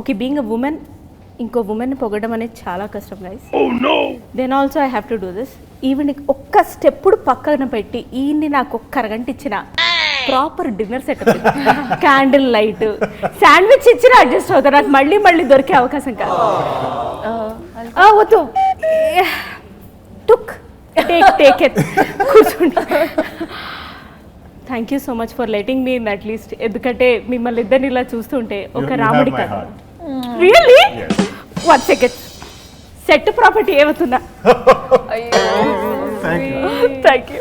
Okay being a women ఇంకో women పొగడం అనేది చాలా కష్టం guys. Then also I have to do this. Even ఒక్క స్టెప్పుడు పక్కన పెట్టి ఈయన్ని నాకు ఒక్క అరగంట ఇచ్చిన proper dinner setup, candle light, sandwich ఇచ్చిన అడ్జస్ట్ అవుతారు. నాకు మళ్ళీ మళ్ళీ దొరికే అవకాశం కాదు. వద్దు టుక్ టేక్ ఇట్ కూర్చోండి. Thank you so much for letting me in at least. ఎందుకంటే మిమ్మల్ని ఇద్దరిని ఇలా చూస్తుంటే ఒక రాముడి కథ. Really? One second, set property ఏమవుతుందా? Thank you.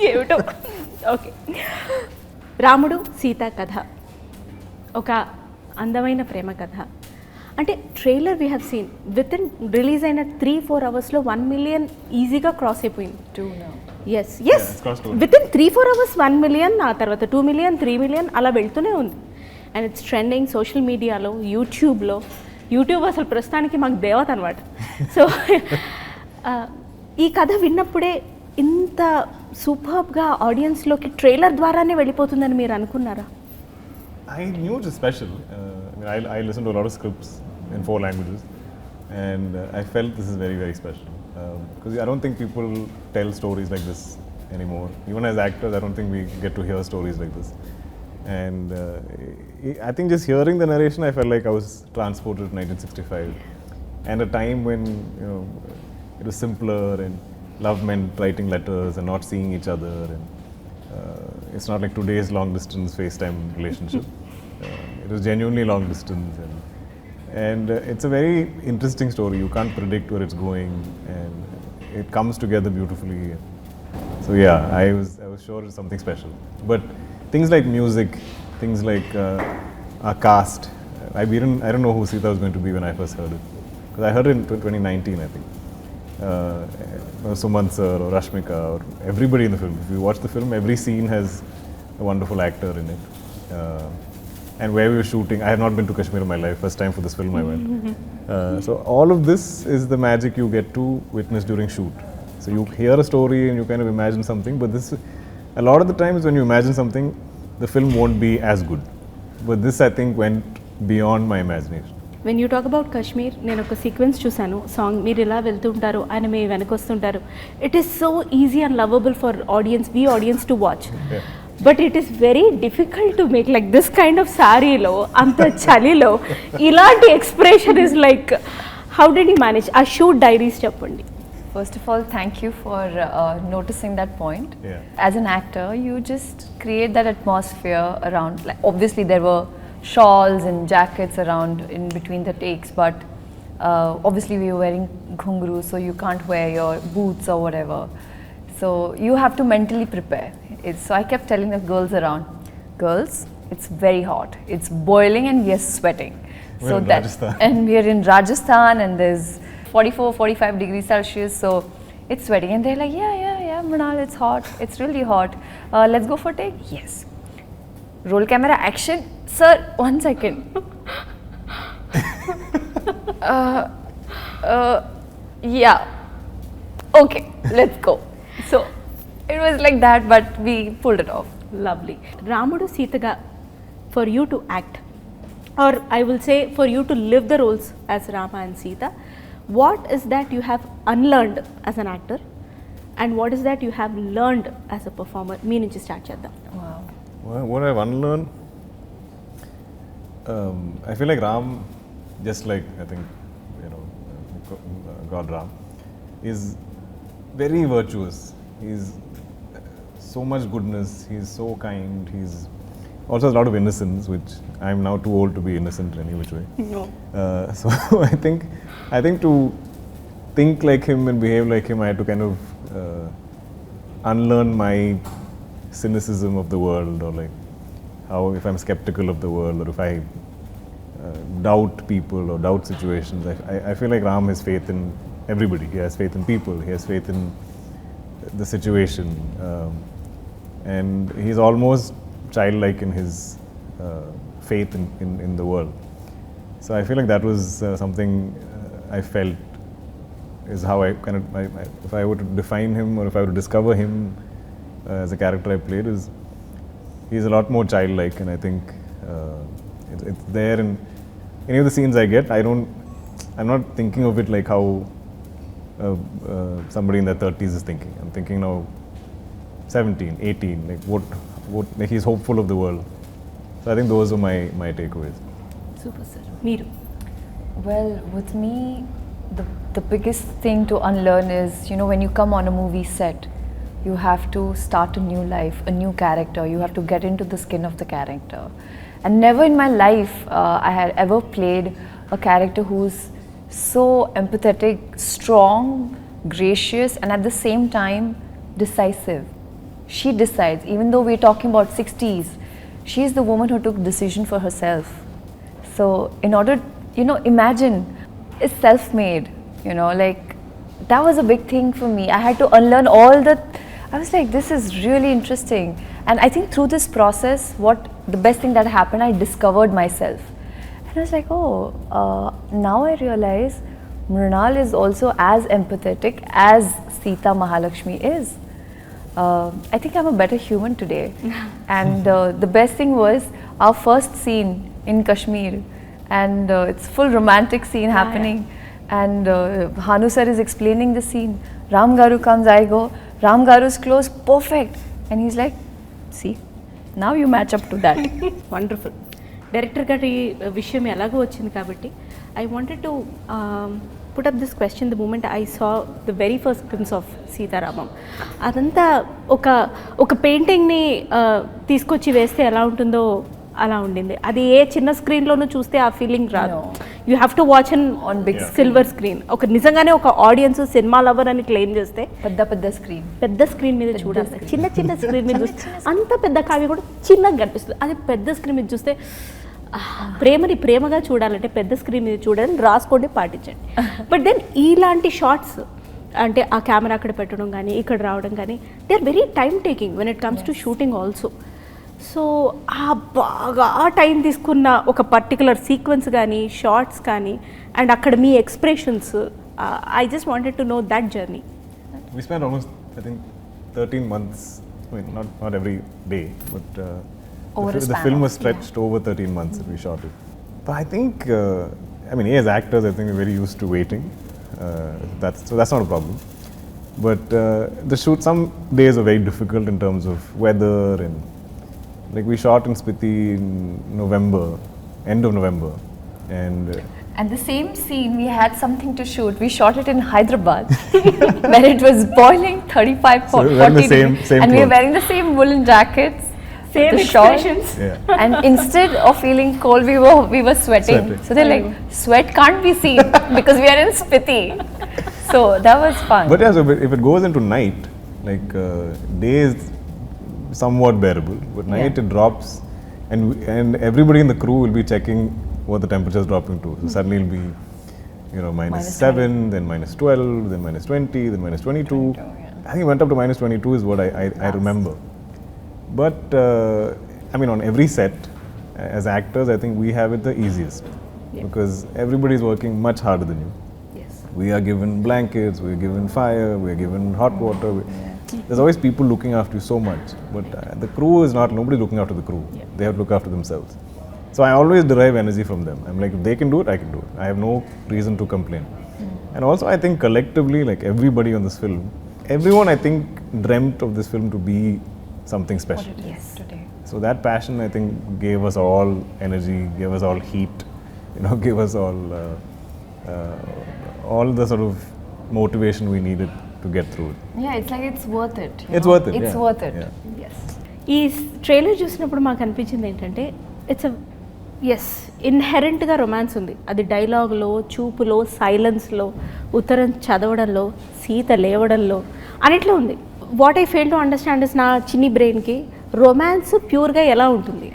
ఏమిటో. ఓకే, రాముడు సీత కథ ఒక అందమైన ప్రేమ కథ. అంటే trailer we have seen within release అయిన 3-4 అవర్స్లో 1 million ఈజీగా క్రాస్ అయిపోయింది. Yes within 3-4 hours 1 million, ఆ తర్వాత 2 million, 3 million అలా వెళ్తూనే ఉంది. అండ్ ఇట్స్ ట్రెండింగ్ సోషల్ మీడియాలో, యూట్యూబ్ అసలు ప్రస్తుతానికి మాకు దేవత అనమాట. సో ఈ కథ విన్నప్పుడే ఇంత సూపర్బ్గా ఆడియన్స్లోకి ట్రైలర్ ద్వారానే వెళ్ళిపోతుందని మీరు అనుకున్నారా? I knew it was special. I listened to a lot of scripts in 4 languages, and I felt this is very, very special. Because I don't think people tell stories like this anymore. Even as actors, I don't think we get to hear stories like this. And I think just hearing the narration, I felt like I was transported to 1965, and a time when it was simpler and love meant writing letters and not seeing each other, and it's not like today's long distance FaceTime relationship. It was genuinely long distance, and it's a very interesting story. You can't predict where it's going, and it comes together beautifully. So yeah, I was sure it's something special. But things like music, things like our cast, I don't know who Sita was going to be when I first heard it, because I heard it in 2019, I think. Suman sir or Rashmika or everybody in the film. If you watch the film, every scene has a wonderful actor in it. And where we were shooting, I have not been to Kashmir in my life. First time for this film I went. So all of this is the magic you get to witness during shoot. So you hear a story and you kind of imagine something, but this, a lot of the times when you imagine something, the film won't be as good. But this, I think, went beyond my imagination. When you talk about Kashmir, నేను ఒక sequence చూశాను. Song మీరు ఇలా వెళ్తుంటారు, ఆయన మీ వెనక వస్తుంటారు. It is so easy and lovable for audience to watch. But it is very difficult to make like this kind of సారీలో, అంత చలిలో ఇలాంటి expression is like, how did you manage? ఆ షూట్ డైరీస్ చెప్పండి. First of all, thank you for noticing that point. As an actor, you just create that atmosphere around. Like, obviously, there were shawls and jackets around in between the takes, but obviously we were wearing ghungroos, so you can't wear your boots or whatever. So you have to mentally prepare. So I kept telling the girls around, girls, it's very hot. It's boiling and we are sweating. We're in Rajasthan. And we are in Rajasthan and there's 44-45 degrees Celsius, so it's sweating. And they're like, yeah, Mrunal, it's hot. It's really hot. Let's go for take? Yes. Roll camera, action. Sir, 1 second. Yeah. Okay, let's go. So it was like that, but we pulled it off. Lovely. Ramudu Sitaga, for you to act, or I will say for you to live the roles as Rama and Sita, what is that you have unlearned as an actor, and what is that you have learned as a performer? Me nunchi start cheddam. Wow. What I've unlearned, I feel like Ram, just like I think God Ram, is very virtuous. He's so much goodness. He's so kind. He's also has a lot of innocence, which I'm now too old to be innocent any which way. No. So I think to think like him and behave like him, I had to kind of unlearn my cynicism of the world, or like how if I'm skeptical of the world, or if I doubt people or doubt situations. I feel like Ram has faith in everybody. He has faith in people. He has faith in the situation, and he's almost childlike in his faith in the world. So I feel like that was something I felt is how I kind of, if I were to define him or if I were to discover him as a character I played, is he's a lot more childlike, and I think it's there in any of the scenes I get, I'm not thinking of it like how somebody in their 30s is thinking. I'm thinking now 17, 18, like what like he's hopeful of the world. So I think those are my takeaways. Super, sir. Meeru. Well, with me, the biggest thing to unlearn is, you know, when you come on a movie set, you have to start a new life, a new character. You have to get into the skin of the character. And never in my life I had ever played a character who's so empathetic, strong, gracious, and at the same time decisive. She decides, even though we're talking about 60s, she's the woman who took decision for herself. So in order, you know, imagine, it's self-made, you know, like that was a big thing for me. I had to unlearn all the, I was like, this is really interesting. And I think through this process, the best thing that happened, I discovered myself. And I was like, now I realize Mrunal is also as empathetic as Sita Mahalakshmi is. I think I'm a better human today. And the best thing was our first scene in Kashmir, and it's full romantic scene happening. And Hanu sir is explaining the scene. Ram Garu comes, I go, Ram Garu's close, perfect. And he's like, see, now you match up to that. Wonderful. Director గారి విషయం ఎలాగో వచ్చింది కాబట్టి I wanted to put up this question the moment I saw the very first glimpse of Sita Ramam. అదంతా ఒక పెయింటింగ్ని తీసుకొచ్చి వేస్తే ఎలా ఉంటుందో అలా ఉండింది. అది ఏ చిన్న స్క్రీన్లోనూ చూస్తే ఆ ఫీలింగ్ రాదు. You have to watch on big silver screen. నిజంగానే ఒక ఆడియన్స్ సినిమా లవర్ అని క్లెయిమ్ చేస్తే పెద్ద స్క్రీన్ మీద చూడాలి. చిన్న స్క్రీన్ మీద చూస్తే అంత పెద్ద కావ్య కూడా చిన్నగా కనిపిస్తుంది. అది పెద్ద స్క్రీన్ మీద చూస్తే ప్రేమని ప్రేమగా చూడాలంటే పెద్ద స్క్రీన్ మీద చూడాలని రాసుకోండి, పాటించండి. బట్ దెన్ ఇలాంటి షార్ట్స్ అంటే ఆ కెమెరా అక్కడ పెట్టడం కానీ ఇక్కడ రావడం కానీ they are very time taking when it comes to shooting also. So బాగా టైం తీసుకున్న ఒక పర్టికులర్ సీక్వెన్స్ కానీ షార్ట్స్ కానీ అండ్ అక్కడ మీ expressions, I just wanted to know that journey. We spent almost, I think, 13 months, I mean, not every day, but the film was stretched over 13 months that we shot it. But I think, I mean, as actors, I think we're very used to waiting. So that's not a problem. But the shoot, some days are very difficult in terms of weather, and like we shot in Spiti in November, end of November, and the same scene we had something to shoot. We shot it in Hyderabad, where it was boiling 35, 40 degrees, and we were wearing the same woolen jackets, same expressions. And instead of feeling cold, we were sweating. So they're like, sweat can't be seen because we are in Spiti. So that was fun. But yeah, so if it goes into night, like day is somewhat bearable, but night it drops, and everybody in the crew will be checking what the temperature is dropping to. So suddenly it'll be, you know, -7, then -12, then -20, then -22. I think it went up to -22 is what I remember. But I mean, on every set, as actors, I think we have it the easiest because everybody is working much harder than you. Yes. We are given blankets, we are given fire, we are given hot water. There's always people looking after you so much, but the crew is not, nobody looking after the crew. They have to look after themselves. So I always derive energy from them. I'm like, if they can do it, I can do it. I have no reason to complain. And also I think collectively, like everybody on this film, everyone I think dreamt of this film to be something special. Yes, today. So that passion I think gave us all energy, gave us all heat, you know, gave us all the sort of motivation we needed to get through it. Yeah, it's like it's worth it. It's worth it. It's worth it. Yes. ఈ trailer చూసినప్పుడు మాకు అనిపించింది ఏంటంటే yes ఇన్హెరెంట్గా romance ఉంది. అది డైలాగ్లో, చూపులో, సైలెన్స్లో, ఉత్తరం చదవడంలో, సీత లేవడంలో అన్నిట్లో ఉంది. What I fail to understand is నా చిన్ని బ్రెయిన్కి రొమాన్స్ ప్యూర్గా ఎలా ఉంటుంది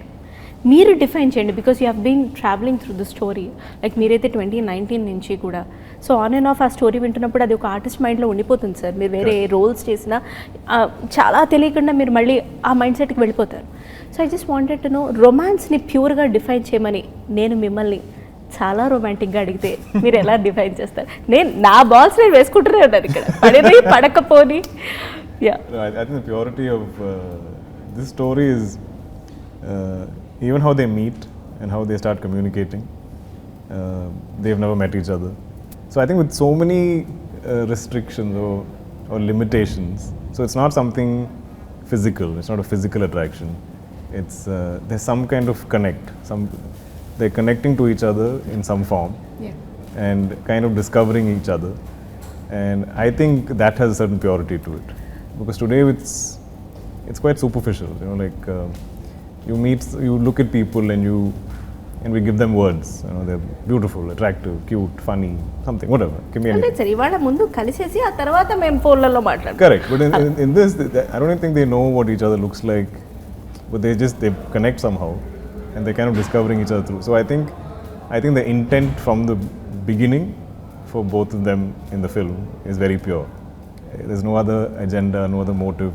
మీరు డిఫైన్ చేయండి. Because you have been traveling through the story. Like మీరైతే 2019 నుంచి కూడా సో ఆన్ అండ్ ఆఫ్ ఆ స్టోరీ వింటున్నప్పుడు అది ఒక ఆర్టిస్ట్ మైండ్లో ఉండిపోతుంది సార్. మీరు వేరే రోల్స్ చేసినా చాలా తెలియకుండా మీరు మళ్ళీ ఆ మైండ్ సెట్కి వెళ్ళిపోతారు. So I just wanted to know రొమాన్స్ని ప్యూర్గా డిఫైన్ చేయమని నేను మిమ్మల్ని చాలా రొమాంటిక్గా అడిగితే మీరు ఎలా డిఫైన్ చేస్తారు? నా బాల్స్ నేను వేసుకుంటూనే ఉన్నాను ఇక్కడ, పడేది పడకపోని. Yeah. I think the purity of this story is even how they meet and how they start communicating. they've never met each other. So I think with so many restrictions or limitations, so it's not something physical, it's not a physical attraction. It's there's some kind of connect, they're connecting to each other in some form, and kind of discovering each other. And I think that has a certain purity to it, because today it's quite superficial, you know, like you look at people and we give them words, you know, they're beautiful, attractive, cute, funny, something, whatever, give me anything. సరే ఇవాళ ముందు కలిసేసి ఆ తర్వాత మేము ఫోన్లలో మాట్లాడతాం. Correct, but in this, I don't think they know what each other looks like, but they connect somehow, and they're kind of discovering each other through. So I think the intent from the beginning for both of them in the film is very pure. There's no other agenda, no other motive.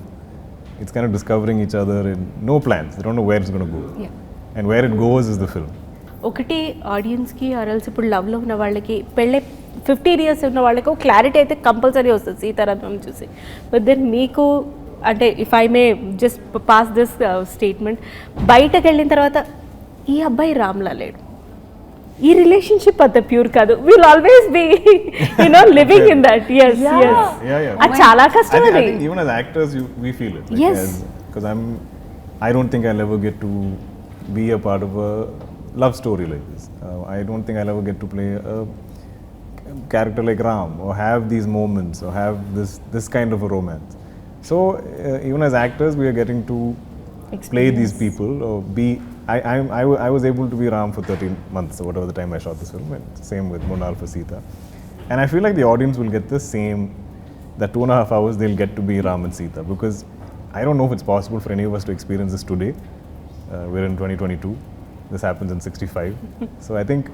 It's kind of discovering each other and no plans. They don't know where it's going to go. And where it goes is the film. ఒకటి ఆడియన్స్కి ఆర్ఎల్స్ ఇప్పుడు లవ్లో ఉన్న వాళ్ళకి పెళ్ళే 15 years ఉన్న వాళ్ళకి ఒక క్లారిటీ అయితే కంపల్సరీ వస్తుంది సీతారామం చూసి. బట్ దెన్ మీకు అంటే if I may just pass this statement, బయటకు వెళ్ళిన తర్వాత ఈ అబ్బాయి రామ్లా లేడు, ఈ రిలేషన్షిప్ అంత ప్యూర్ కాదు, will always be you know living in that. yes అది చాలా కష్టం. అది even as actors we feel it, like, because I don't think I'll ever get to be a part of a love story like this. I don't think I'll ever get to play a character like Ram or have these moments or have this kind of a romance. So even as actors we are getting to play these people or be I was able to be Ram for 13 months or whatever the time I shot this film, and same with Mrunal for Sita. And I feel like the audience will get the same, that 2.5 hours they'll get to be Ram and Sita, because I don't know if it's possible for any of us to experience this today. We're in 2022. This happens in 65. So I think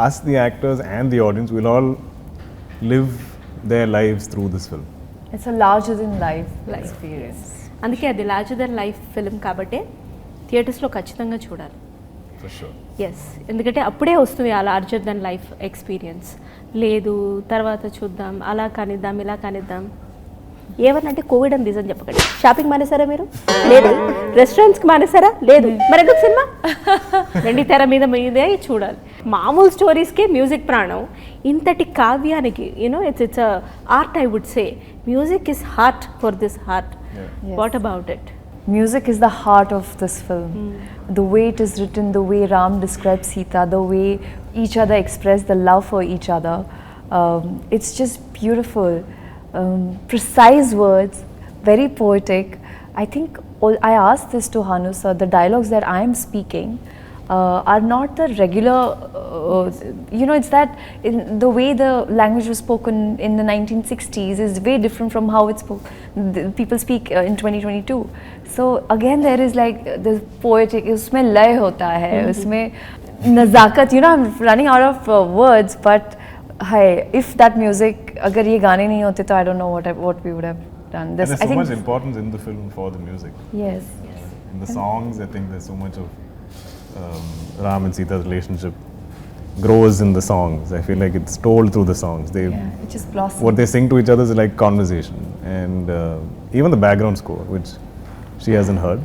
us, the actors and the audience, will all live their lives through this film. It's a larger than life experience. అందుకే అది larger than life film కాబట్టి థియేటర్స్లో ఖచ్చితంగా చూడాలి. For sure. Yes, ఎందుకంటే అప్పుడే వస్తుంది ఆ లార్జర్ దెన్ లైఫ్ ఎక్స్పీరియన్స్. లేదు తర్వాత చూద్దాం, అలా కానిద్దాం, ఇలా కానిద్దాం, ఏమనంటే కోవిడ్ అని రీజన్ చెప్పకండి. షాపింగ్ మానేసారా మీరు? లేదు. రెస్టారెంట్స్కి మానేసారా? లేదు. మరి ఎందుకు సినిమా? వెండి తెర మీదే చూడాలి. మామూలు స్టోరీస్కే మ్యూజిక్ ప్రాణం. ఇంతటి కావ్యానికి you know it's art, I would say music is heart for this heart. What about it? Music is the heart of this film. The way it is written, the way Ram describes Sita, the way each other express the love for each other. It's just beautiful. Precise words, very poetic. I think I asked this to Hanu sir, the dialogues that I am speaking are not the regular, it's that the way the language was spoken in the 1960s is way different from how it's people speak in 2022. So again there is like the poetic, usme lay hota hai, usme nazakat, I'm running out of words, but hi, if that music, agar ye gaane nahi hote to I don't know what we would have done. There's so much importance in the film for the music. Yes. In the songs, I think there's so much of Ram and Sita's relationship grows in the songs. I feel like it's told through the songs. It just blossoms. What they sing to each other is like conversation, and even the background score, which she hasn't heard.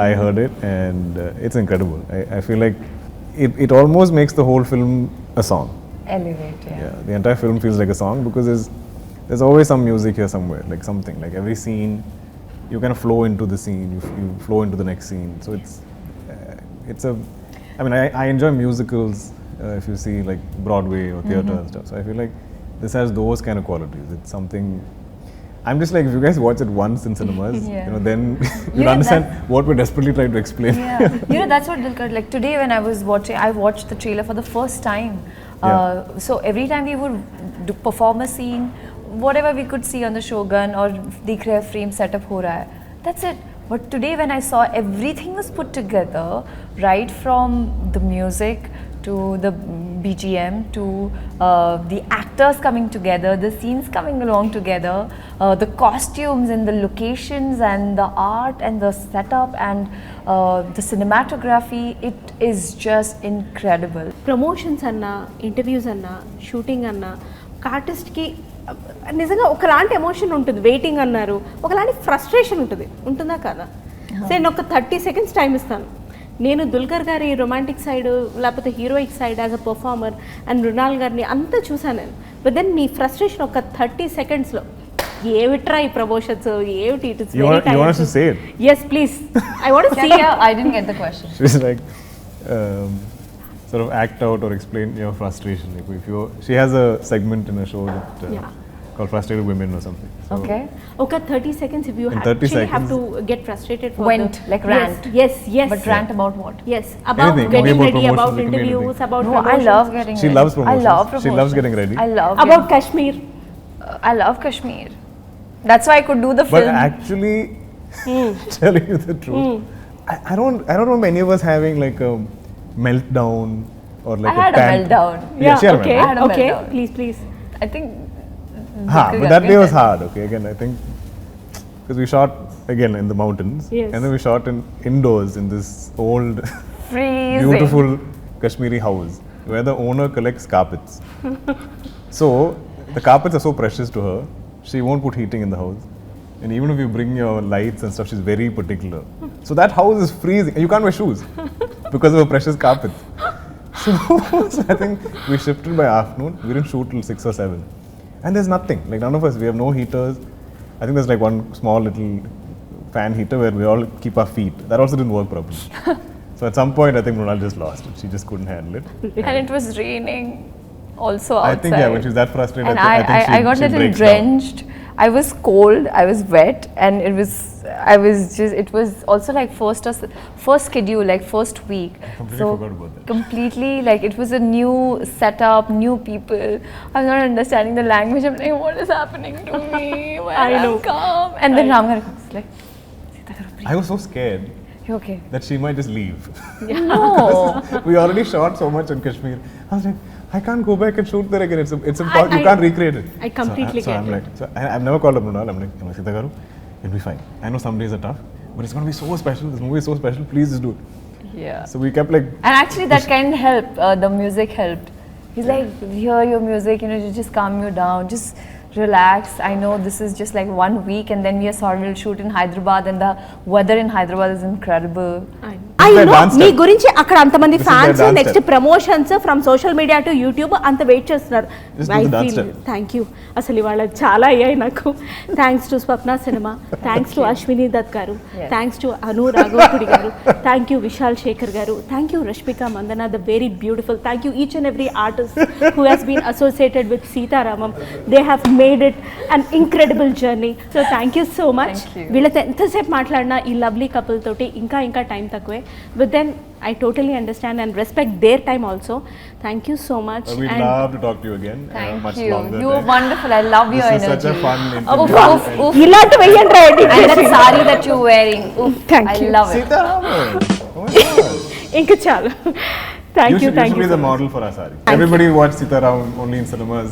I heard it, and it's incredible. I feel like it almost makes the whole film a song. Elevate, yeah. The entire film feels like a song because there's always some music here somewhere, like something. Like every scene, you kind of flow into the scene, you flow into the next scene. So I enjoy musicals if you see like Broadway or theatre and stuff. So I feel like this has those kind of qualities. It's something. I'm just like, if you guys watch it once in cinemas, then you'll understand what we're desperately trying to explain. Yeah. That's what Dulquer, like today when I was watching, I watched the trailer for the first time. So every time we would perform a scene, whatever we could see on the Shogun or Dikh Rahe frame setup ho raha hai, that's it. But today when I saw everything was put together, right from the music to the BGM to the actors coming together, the scenes coming along together, the costumes and the locations and the art and the setup and the cinematography, it is just incredible. Promotions anna, interviews anna, shooting anna, artist ki నిజంగా ఒకలాంటి emotion ఉంటుంది. Waiting అన్నారు, ఒకలాంటి frustration ఉంటుందా కదా? సరే నేను ఒక 30 seconds టైం ఇస్తాను, నేను దుల్కర్ గారి రొమాంటిక్ సైడ్ లేకపోతే heroic side as a performer and Mrunal గారిని అంతా చూసాను నేను. బట్ దెన్ మీ ఫ్రస్ట్రేషన్ ఒక 30 సెకండ్స్లో ఏమిట్రా ఈ ప్రమోషన్స్ ఏమిటి it is very You want us to say it? yes please I want to see it. I didn't get the question. She's like, sort of act out or explain your frustration. Like if you, she has a segment in a show that Yeah. called Frustrated Women or something. So Okay. ఒక 30 seconds if you In have 30 actually have seconds. to get frustrated for Went, like rant. yes But rant about what? yes about Anything. getting About ready, promotions, about it can be interviews, anything. about No, I promotions. love getting She ready. loves promotions. I love She promotions. loves getting ready. I love about Kashmir. I love Kashmir. That's why I could do the But film. actually, telling you the truth, I don't remember any of us having like a meltdown or like I had a pant. meltdown. Yeah, she had a okay I had a okay meltdown. please I think. But that day was hard. Okay, again I think because we shot again in the mountains, Yes. and then we shot indoors in this old, Freezing. beautiful Kashmiri house where the owner collects carpets. So the carpets are so precious to her, she won't put heating in the house. And even if you bring your lights and stuff, she's very particular. So that house is freezing. You can't wear shoes because of her precious carpets. So I think we shifted by afternoon. We didn't shoot till 6 or 7. And there's nothing. Like none of us, we have no heaters. I think there's like one small little fan heater where we all keep our feet. That also didn't work properly. So at some point, I think Mrunal just lost it. She just couldn't handle it. And it was raining also outside. I think, yeah, when she's that frustrated, And I think I got she a little breaks down. drenched. I was cold, I was wet, and it was also like first schedule, like first week. Completely So forgot about that. completely, like it was a new setup, new people. I was not understanding the language. I'm like, what is happening to me? Where I know. I'm calm. And then Ramam comes like, Sita, breathe. I was so scared You okay? that she might just leave. No. We already shot so much in Kashmir. I was like, I can't go back and shoot there again. It's impossible. You can't recreate it. I completely so get I'm it. like, I've never called up Mrunal. I'm like, Sita garu, it'll be fine. I know some days are tough, but it's going to be so special. This movie is so special. Please just do it. Yeah. So we kept like, And actually that kind of helped, the music helped. He's like, hear your music, you know, just calm you down, just relax. I know this is just like 1 week and then we are sorry we'll shoot in Hyderabad and the weather in Hyderabad is incredible. I their know dance me step. గురించి అక్కడ అంతమంది This is their fans dance next step. Promotions from social media to YouTube అంత wait చేస్తున్నారు. Just do the dance step. Thank you. అసలు ఇవాళ చాలా అయ్యాయి నాకు. Thanks to Swapna cinema, thanks to Ashwini Dutt గారు, థ్యాంక్స్ టు అను రాఘవపుడి గారు, థ్యాంక్ యూ విశాల్ శేఖర్ గారు, thank you Rashmika Mandanna the very beautiful, thank you each and every artist who has been associated with Sita Ramam. They have made it an incredible journey. So thank you so much. Thank you. వీళ్ళతో ఎంతసేపు మాట్లాడినా ఈ lovely couple తోటి ఇంకా time తక్కువే. But then I totally understand and respect their time also. Thank you so much. we'd And love to talk to you again. Thank much you. longer. You were time. wonderful. I love your This is energy. such a fun Oof, interview. oof, oof. ఇలాంటి వెయ్యండి And that sari that you're wearing. Oof, Thank I you. love it. Sita Raman. Oh my God. ఇంకా చాలు. Thank You you, should thank be you the so much. model for our sari. Everybody watch Sita Raman only in cinemas.